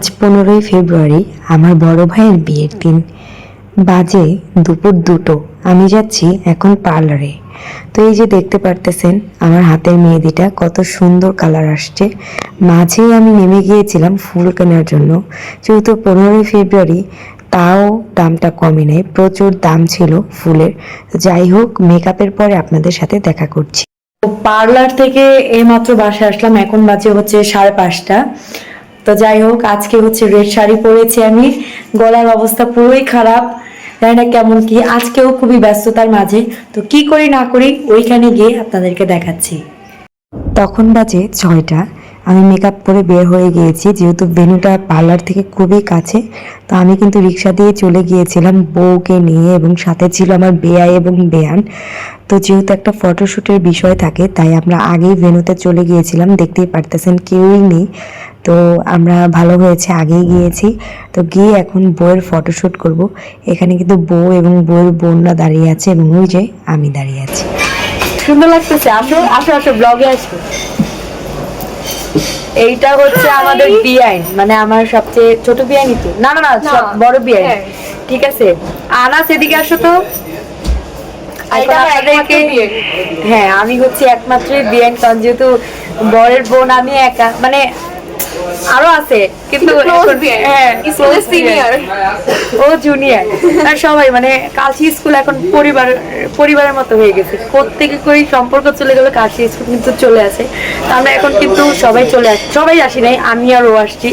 আজ 15ই ফেব্রুয়ারি আমার বড় ভাইয়ের বিয়ের দিন। বাজে দুপুর 2টো। আমি যাচ্ছি এখন পার্লারে। তো এই যে দেখতে পারতেছেন আমার হাতের মেহেদিটা কত সুন্দর কালার আসছে। মাঝেই আমি নেমে গিয়েছিলাম ফুল কেনার জন্য, যেহেতু 15ই ফেব্রুয়ারি, তাও দামটা কমে নেই, প্রচুর দাম ছিল ফুলের। যাই হোক, মেকআপের পরে আপনাদের সাথে দেখা করছি। পার্লার থেকে এইমাত্র বাসায় আসলাম, এখন বাজে হচ্ছে 5:30। তো যাই হোক, আজকে হচ্ছে রেড শাড়ি পরেছি আমি। গলার অবস্থা পুরোই খারাপ, জানি না কেমন কি। আজকেও খুবই ব্যস্ততার মাঝে, তো কি করি না করি ওইখানে গিয়ে আপনাদেরকে দেখাচ্ছি। তখন বাজে 6টা। আমি মেকআপ করে বের হয়ে গিয়েছি, যেহেতু ভেন্যুটা পার্লার থেকে খুবই কাছে। তো আমি কিন্তু রিক্সা দিয়ে চলে গিয়েছিলাম বউকে নিয়ে, এবং সাথে ছিল আমার বেয়াই এবং বেয়ান। তো যেহেতু একটা ফটোশ্যুটের বিষয় থাকে, তাই আমরা আগেই ভেন্যুতে চলে গিয়েছিলাম। দেখতেই পারতেছেন কেউই নেই, তো আমরা ভালো হয়েছে আগেই গিয়েছি। তো গিয়ে এখন বউয়ের ফটোশ্যুট করব। এখানে কিন্তু বউ এবং বউয়ের বোনরা দাঁড়িয়ে আছে, এবং ওই যে আমি দাঁড়িয়ে আছি। সুন্দর লাগতেছে, আসো আসো আসো, ব্লগে আসো। এইটা হচ্ছে আমাদের বিআইন, মানে আমার সবচেয়ে ছোট বিআইনই তো, না না না, সব বড় বিআইন। ঠিক আছে, আনাস এদিকে আসো তো। হ্যাঁ, আমি হচ্ছে একমাত্র বিআইন, কারণ যেহেতু বরের বোন আমি একা, মানে আরো আছে কিন্তু ও জুনিয়র। আর সবাই মানে কাশি স্কুল এখন পরিবারের মতো হয়ে গেছে। কোত্থেকে কই সম্পর্ক চলে গেল, কাশি স্কুল কিন্তু চলে আসে। আমরা এখন কিন্তু সবাই আসি নাই, আমি আর ও আসছি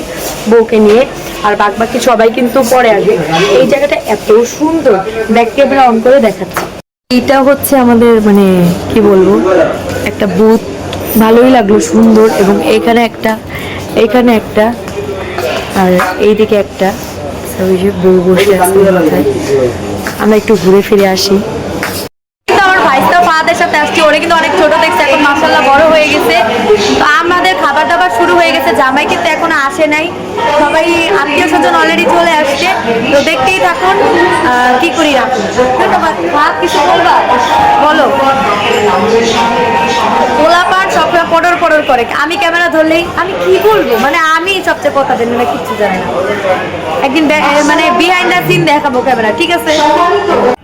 বউকে নিয়ে, আর বাকি সবাই কিন্তু পরে আসবে। এই জায়গাটা এত সুন্দর, ব্যাক ক্যামেরা অন করে দেখাচ্ছি। এইটা হচ্ছে আমাদের, মানে কি বলবো, একটা বুথ। ভালোই লাগলো, সুন্দর। এবং এখানে একটা আর এইদিকে একটা, ওই যে বউ বসে আছে মাথায়। আমরা একটু ঘুরে ফিরে আসি। আমার ভাইস্তা ফাদের সাথে আসছি, ওরা কিন্তু অনেক ছোট দেখছে, এখন মাশাআল্লাহ বড় হয়ে গেছে। তো আমাদের খাবার দাবার শুরু হয়ে গেছে। জামাই কিন্তু এখনো আসে নাই, সবাই আত্মীয় স্বজন অলরেডি চলে আসছে। তো দেখতেই থাকুন, কি করি রাখুন। ভাত কিছু বলবা, বলো। গোলাপান সবসময় পড়র করে, আমি ক্যামেরা ধরলেই আমি কি বলবো, মানে আমি সবচেয়ে কথা দেন না, কিচ্ছু জানি না। একদিন মানে বিহাইন্ড দ্য সিন দেখাবো ক্যামেরা, ঠিক আছে।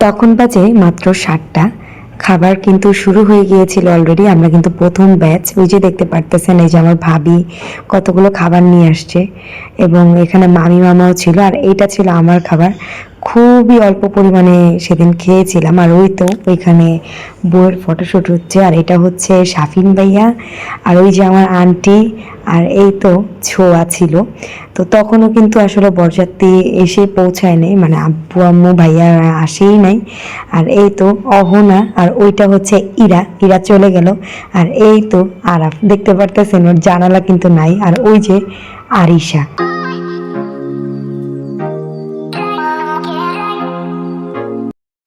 তখন বাজে মাত্র 7টা। খাবার কিন্তু শুরু হয়ে গিয়েছিল অলরেডি। আমরা কিন্তু প্রথম ব্যাচ, ওই যে দেখতে পারতেছেন, এই যে আমার ভাবি কতগুলো খাবার নিয়ে আসছে, এবং এখানে মামি মামাও ছিল। আর এইটা ছিল আমার খাবার, খুবই অল্প পরিমাণে সেদিন খেয়েছিলাম। আর ওই তো ওইখানে বউয়ের ফটোশ্যুট হচ্ছে, আর এটা হচ্ছে শাফিন ভাইয়া, আর ওই যে আমার আন্টি, আর এই তো ছোঁয়া ছিল। তো তখনও কিন্তু আসলে বরযাত্রী এসে পৌঁছায় নাই, মানে আব্বু আম্মু ভাইয়া আসেই নাই। আর এই তো অহনা, আর ওইটা হচ্ছে ইরা চলে গেল। আর এই তো আরাফ, দেখতে পারতেছেন ওর জানালা কিন্তু নাই। আর ওই যে আরিশা।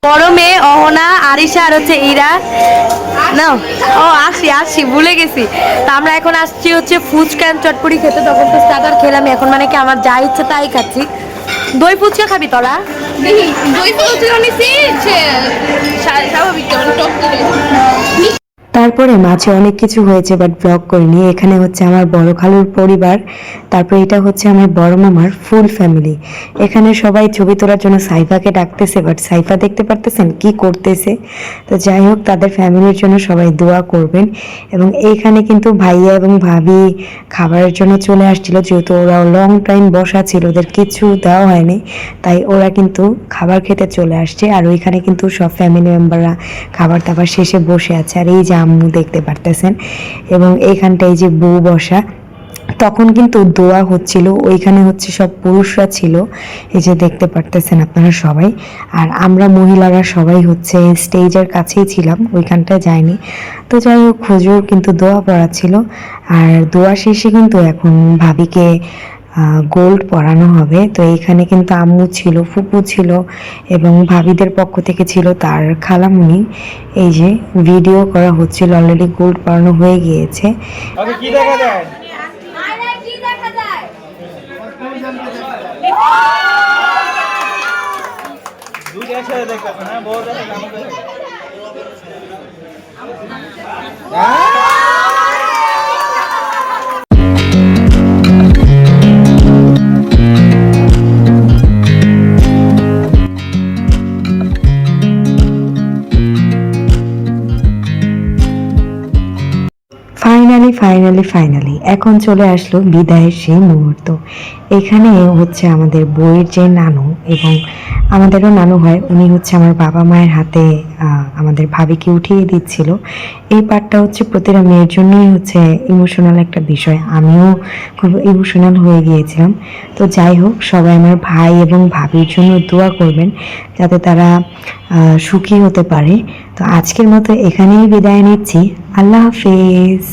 বড় মেয়ে অহনা, আরিশা, আর হচ্ছে ইরা। না ও আসি ভুলে গেছি। তা আমরা এখন আসছি হচ্ছে ফুচকা চটপটি খেতে। তখন তো স্টার্টার খেলাম, এখন মানে কি আমার যা ইচ্ছে তাই খাচ্ছি। দই ফুচকা খাবি তোরা? দই ফুচকা নিছি স্বাভাবিক। তারপরে মাঝে অনেক কিছু হয়েছে, বাট ব্লগ করিনি। এখানে হচ্ছে আমার বড় খালুর পরিবার, তারপরে এটা হচ্ছে আমার বড় মামার ফুল ফ্যামিলি। এখানে সবাই ছবি তোলার জন্য সাইফাকে ডাকতেছে, বাট সাইফা দেখতে পারতেছেন কি করতেছে। তো যাই হোক, তাদের ফ্যামিলির জন্য সবাই দোয়া করবেন। এবং এইখানে কিন্তু ভাইয়া এবং ভাবি খাবারের জন্য চলে আসছিল, যেহেতু ওরা লং টাইম বসা ছিল, ওদের কিছু দেওয়া হয়নি, তাই ওরা কিন্তু খাবার খেতে চলে আসছে। আর ওইখানে কিন্তু সব ফ্যামিলি মেম্বাররা খাবার দাবার শেষে বসে আছে। আর এই যে আম্মু দেখতে পারতেছেন, এবং এইখানটায় যে বউ বসা। তখন কিন্তু দোয়া হচ্ছিল, ওইখানে হচ্ছে সব পুরুষরা ছিল, এই যে দেখতে পারতেছেন আপনারা সবাই। আর আমরা মহিলারা সবাই হচ্ছে স্টেজের কাছেই ছিলাম, ওইখানটায় যাইনি। তো যাই হোক, হুজুর কিন্তু দোয়া পড়া ছিল। আর দোয়া শেষে কিন্তু এখন ভাবিকে গোল্ড পরানো হবে। তো এইখানে কিন্তু আম্মু ছিল, ফুপু ছিল, এবং ভাবিদের পক্ষ থেকে ছিল তার খালামুনি। এই যে ভিডিও করা হচ্ছিল, অলরেডি গোল্ড পরানো হয়ে গিয়েছে। ফাইনালি এখন চলে আসলো বিদায়ের সেই মুহূর্ত। এখানে হচ্ছে আমাদের বইয়ের যে নানু, এবং আমাদেরও নানু হয়, উনি হচ্ছে আমার বাবা মায়ের হাতে আমাদের ভাবিকে উঠিয়ে দিচ্ছিল। এই পার্টটা হচ্ছে প্রতিটা মেয়ের জন্যই হচ্ছে ইমোশনাল একটা বিষয়, আমিও খুব ইমোশনাল হয়ে গিয়েছিলাম। তো যাই হোক, সবাই আমার ভাই এবং ভাবির জন্য দোয়া করবেন যাতে তারা সুখী হতে পারে। তো আজকের মতো এখানেই বিদায় নিচ্ছি। আল্লাহ হাফেজ।